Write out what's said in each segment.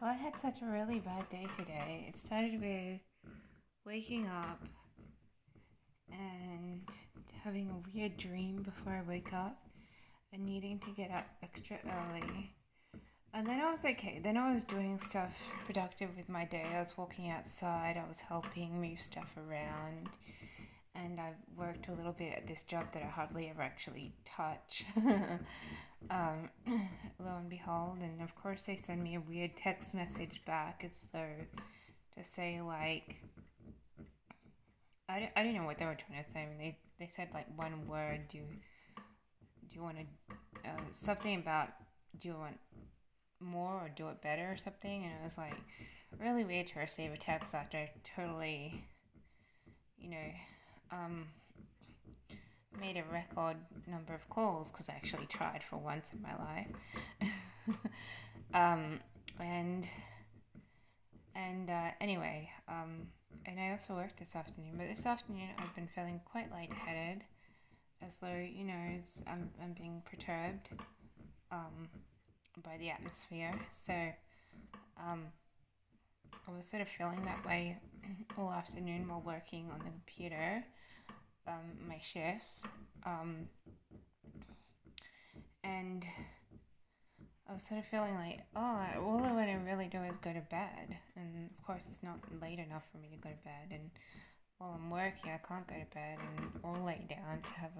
So I had such a really bad day today. It started with waking up and having a weird dream before I wake up and needing to get up extra early. And then I was okay. Then I was doing stuff productive with my day. I was walking outside, I was helping move stuff around, and I worked a little bit at this job that I hardly ever actually touch. um, Lo and behold, and of course they send me a weird text message back. It's though to say like I don't know what they were trying to say. I mean, they said like one word. Do you want to something about do you want more or do it better or something? And it was like really weird to receive a text after totally, you know, um, made a record number of calls because I actually tried for once in my life. um, and anyway, and I also worked this afternoon, but this afternoon I've been feeling quite lightheaded, as though I'm being perturbed by the atmosphere. So I was sort of feeling that way all afternoon while working on the computer, my shifts, and I was sort of feeling like, all I want to really do is go to bed. And of course, it's not late enough for me to go to bed. And while I'm working, I can't go to bed or lay down to have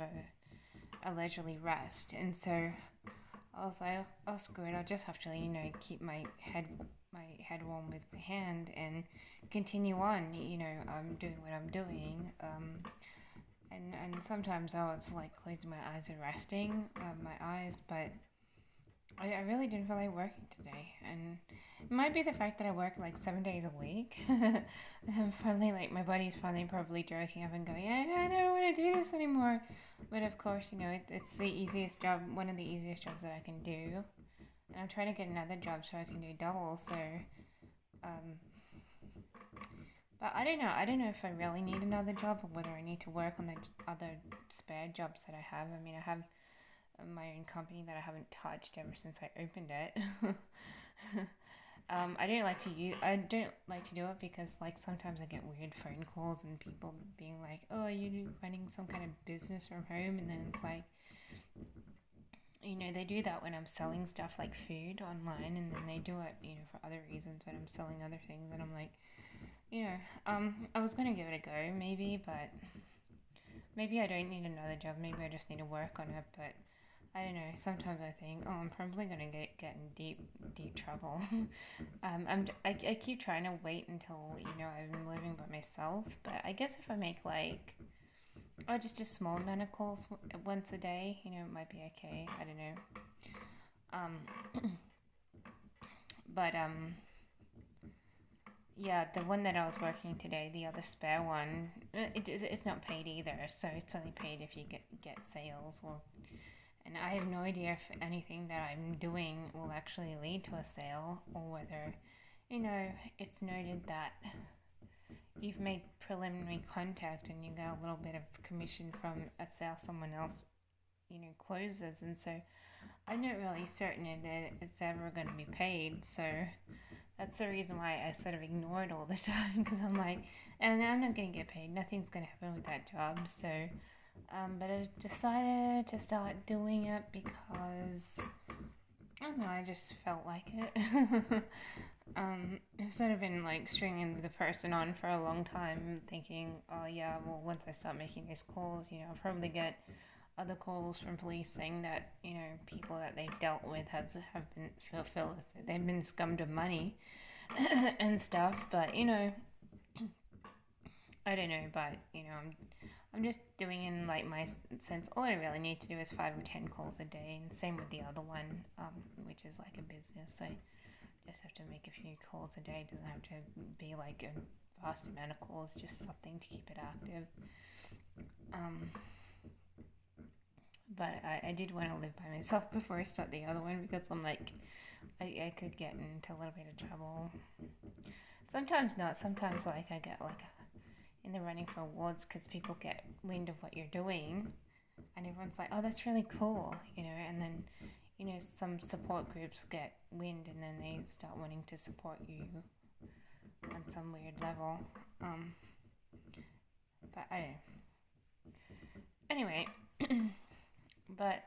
a leisurely rest. And so I was like, oh, screw it. I'll just have to, keep my head warm with my hand and continue on, doing what I'm doing. And sometimes I was like closing my eyes and resting my eyes, but I really didn't feel like working today, and it might be the fact that I work like 7 days a week. And finally, like my body's finally probably jerking up and going, I don't want to do this anymore. But of course, it's the easiest job, one of the easiest jobs that I can do, and I'm trying to get another job so I can do double. So, but I don't know. I don't know if I really need another job or whether I need to work on the other spare jobs that I have. I mean, I have my own company that I haven't touched ever since I opened it. I don't like to do it because like sometimes I get weird phone calls and people being like, "Oh, are you running some kind of business from home?" And then it's like, they do that when I'm selling stuff like food online, and then they do it, for other reasons when I'm selling other things, and I'm like, I was gonna give it a go maybe, but maybe I don't need another job. Maybe I just need to work on it, but I don't know. Sometimes I think, I'm probably gonna get in deep trouble. I keep trying to wait until I'm living by myself. But I guess if I make like, just a small amount of calls once a day, it might be okay. I don't know. But yeah, the one that I was working today, the other spare one, it's not paid either. So it's only paid if you get sales or. And I have no idea if anything that I'm doing will actually lead to a sale or whether, it's noted that you've made preliminary contact and you get a little bit of commission from a sale someone else, closes. And so I'm not really certain that it's ever going to be paid. So that's the reason why I sort of ignored all the time because I'm like, and I'm not going to get paid. Nothing's going to happen with that job. So but I decided to start doing it because, I don't know, I just felt like it. I've sort of been like stringing the person on for a long time thinking, oh yeah, well once I start making these calls, I'll probably get other calls from police saying that, people that they've dealt with have been they've been scummed of money and stuff, but I don't know, but I'm just doing in like my sense. All I really need to do is 5 or 10 calls a day, and same with the other one, which is like a business. So just have to make a few calls a day. It doesn't have to be like a vast amount of calls. Just something to keep it active. But I did want to live by myself before I start the other one because I'm like, I could get into a little bit of trouble. Sometimes not. Sometimes like I get like in the running for awards because people get wind of what you're doing and everyone's like, oh, that's really cool, and then some support groups get wind and then they start wanting to support you on some weird level. But I don't know. Anyway, but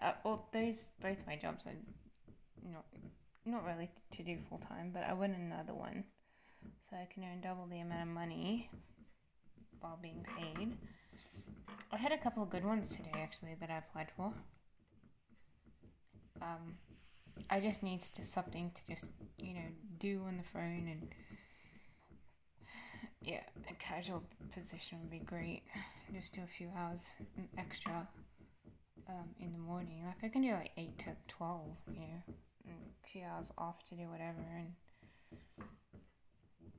those both my jobs are not not really to do full time, but I want another one so I can earn double the amount of money while being paid. I had a couple of good ones today actually that I applied for. I just need something to just do on the phone, and yeah, a casual position would be great. Just do a few hours extra in the morning. Like I can do like 8 to 12, and a few hours off to do whatever.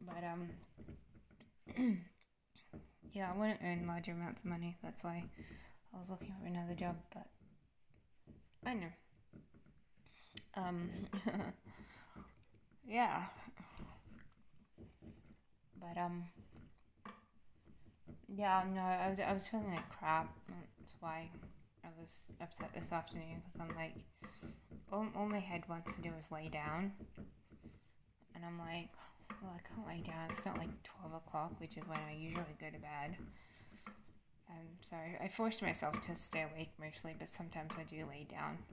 But yeah, I want to earn larger amounts of money. That's why I was looking for another job. But I don't know. Yeah. But yeah, no, I was feeling like crap. That's why I was upset this afternoon, because I'm like, all my head wants to do is lay down, and I'm like, well, I can't lay down. It's not like 12 o'clock, which is when I usually go to bed. So I forced myself to stay awake mostly, but sometimes I do lay down.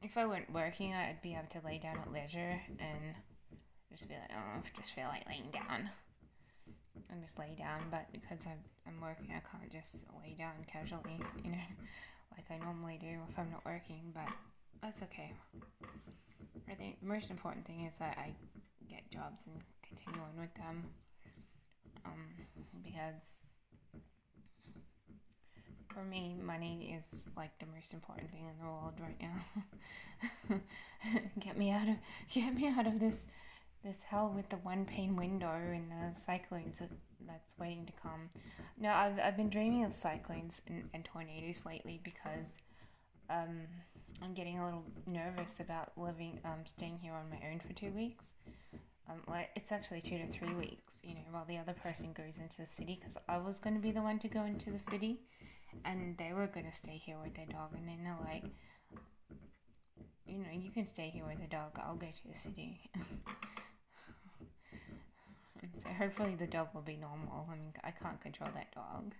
If I weren't working, I'd be able to lay down at leisure and just be like, oh, I just feel like laying down. And just lay down, but because I'm working, I can't just lay down casually, like I normally do if I'm not working, but that's okay. I think the most important thing is that I get jobs and continue on with them, because for me, money is like the most important thing in the world right now. Get me out of this hell with the one pane window and the cyclones that's waiting to come. No, I've been dreaming of cyclones and tornadoes lately, because I'm getting a little nervous about staying here on my own for 2 weeks. It's actually 2 to 3 weeks, while the other person goes into the city, because I was going to be the one to go into the city, and they were going to stay here with their dog, and then they're like, you can stay here with the dog, I'll go to the city. So hopefully the dog will be normal. I mean, I can't control that dog.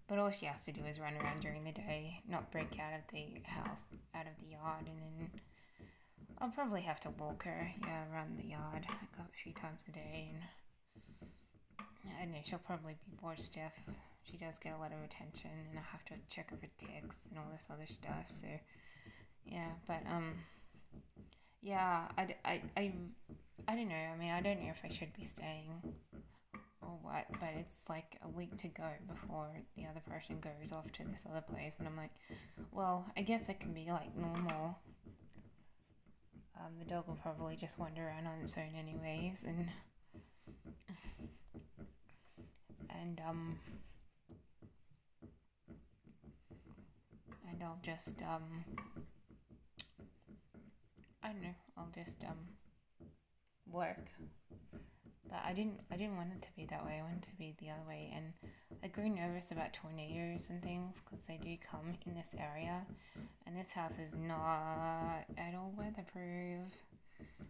But all she has to do is run around during the day, not break out of the house, out of the yard, and then I'll probably have to walk her, around the yard a few times a day, and I don't know, she'll probably be bored stiff. She does get a lot of attention, and I have to check her for ticks and all this other stuff, so yeah, but yeah, I don't know. I mean, I don't know if I should be staying or what, but it's like a week to go before the other person goes off to this other place, and I'm like, well, I guess it can be like normal. The dog will probably just wander around on its own anyways, and I'll just I don't know, I'll just work. But I didn't want it to be that way. I wanted it to be the other way, and I grew nervous about tornadoes and things, because they do come in this area, and this house is not at all weatherproof.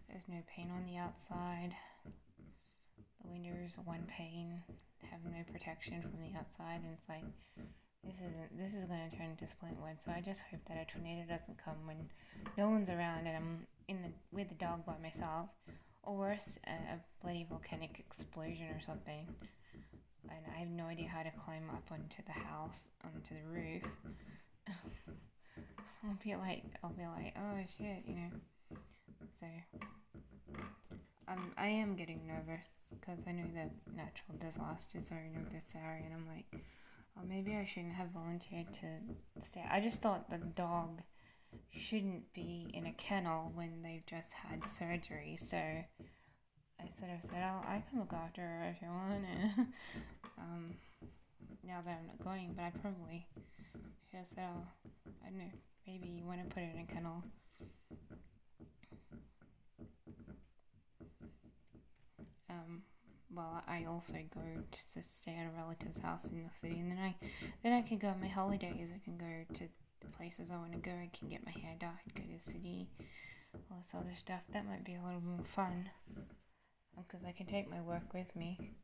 There's no pane on the outside. The windows are one pane, have no protection from the outside, and it's like, this is going to turn into splint wood. So I just hope that a tornado doesn't come when no one's around and I'm with the dog by myself, or worse, a bloody volcanic explosion or something, and I have no idea how to climb up onto the house, onto the roof. I'll be like, oh shit, So I am getting nervous, because I know that natural disasters are in this area, and I'm like, oh, maybe I shouldn't have volunteered to stay. I just thought the dog shouldn't be in a kennel when they've just had surgery, so I sort of said, oh, I can look after her if you want, and now that I'm not going, but I probably should have said, oh, I don't know, maybe you want to put her in a kennel. Well, I also go to stay at a relative's house in the city, and then I can go on my holidays. I can go to places I want to go. I can get my hair dyed, go to the city, all this other stuff. That might be a little more fun because I can take my work with me.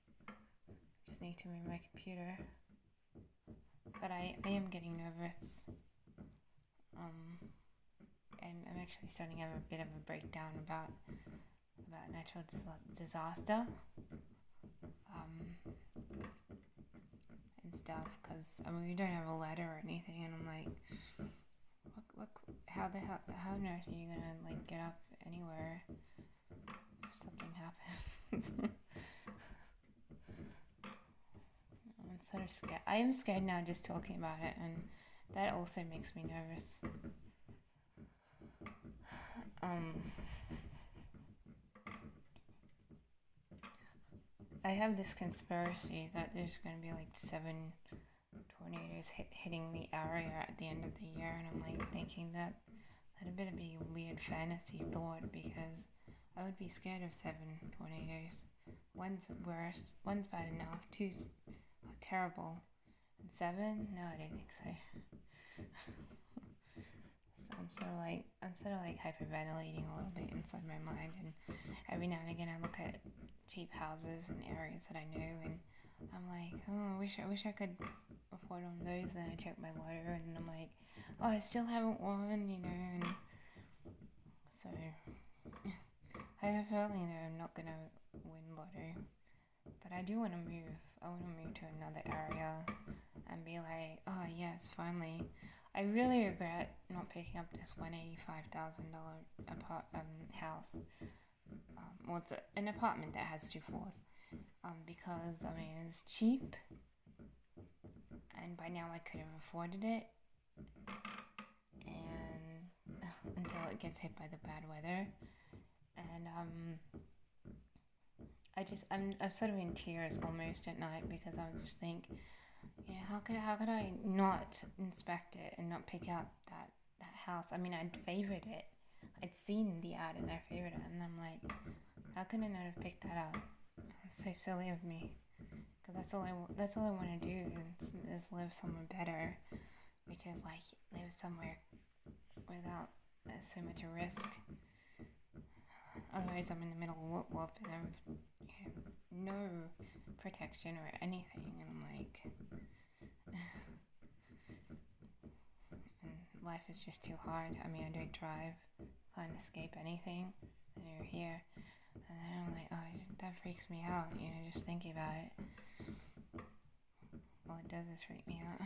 Just need to move my computer. But I am getting nervous. I'm actually starting to have a bit of a breakdown about natural disaster and stuff, because I mean we don't have a ladder or anything, and I'm like, how on earth are you gonna like get up anywhere if something happens? I'm sort of scared. I am scared now just talking about it, and that also makes me nervous. I have this conspiracy that there's going to be like 7 tornadoes hitting the area at the end of the year, and I'm like thinking that that'd better be a weird fantasy thought, because I would be scared of 7 tornadoes. One's worse, one's bad enough, two's terrible, and 7? No, I don't think so. So I'm sort of like hyperventilating a little bit inside my mind, and every now and again I look at cheap houses in areas that I know, and I'm like, oh, I wish I could afford one of those. Then I check my lotto, and I'm like, oh, I still haven't won, you know. And so I have a feeling that I'm not gonna win lotto, but I do want to move. I want to move to another area and be like, oh yes, finally. I really regret not picking up this $185,000 house. Well, it's an apartment that has 2 floors. Because I mean it's cheap, and by now I could have afforded it, and until it gets hit by the bad weather, and I'm sort of in tears almost at night, because I would just think, you know, how could I not inspect it and not pick up that house? I mean, I'd favored it. I'd seen the ad and I favored it, and I'm like, how could I not have picked that up? It's so silly of me, because that's all I want to do is live somewhere better, which is like live somewhere without so much a risk. Otherwise, I'm in the middle of whoop and I have no protection or anything, and I'm like, and life is just too hard. I mean, I don't drive, can't escape anything, and you're here. And then I'm like, oh, that freaks me out, you know, just thinking about it. All it does is freak me out.